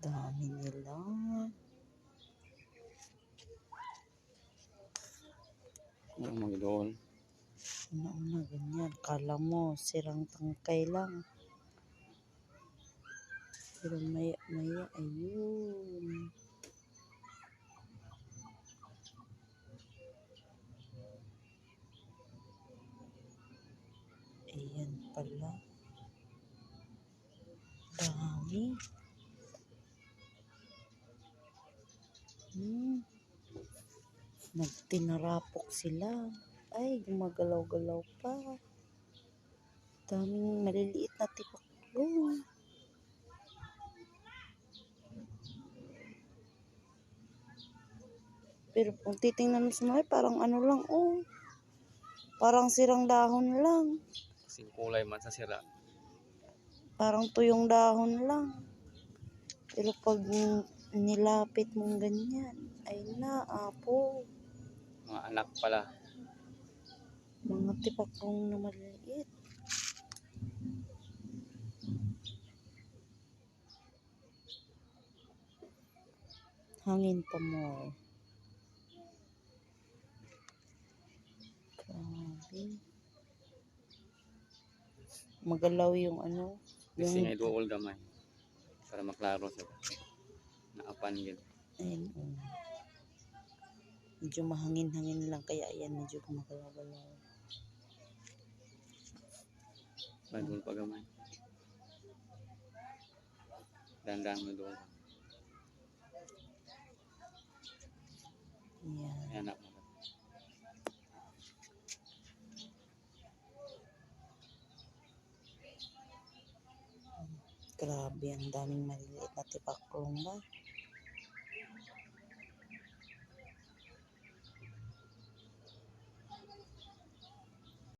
Dami nila. Ang mga idol. Una ganyan. Kala mo, sirang tangkay lang. Pero maya, ayun. Ayan pala. Dami. Nagtinarapok sila. Ay, gumagalaw-galaw pa. Daming maliliit na tipaklong. Pero kung titingnan mo sa mga, parang ano lang, oh. Parang sirang dahon lang. Kasing kulay man sa sira. Parang tuyong dahon lang. Pero pag nilapit mong ganyan, ay apo. Mga anak pala. Mga tipaklong na maliliit. Hangin pa mo. Grabe. Magalaw yung ano. Kasi nga iduol gamay. Para maklaro sa naapan yun. Ayun, medyo mahangin-hangin lang. Kaya ayan, medyo gumagalaw-galaw. Bandul pa gamay. Dandang mo doon. Ayan. Anak mo. Grabe, ang daming maliliit na tipaklong ba?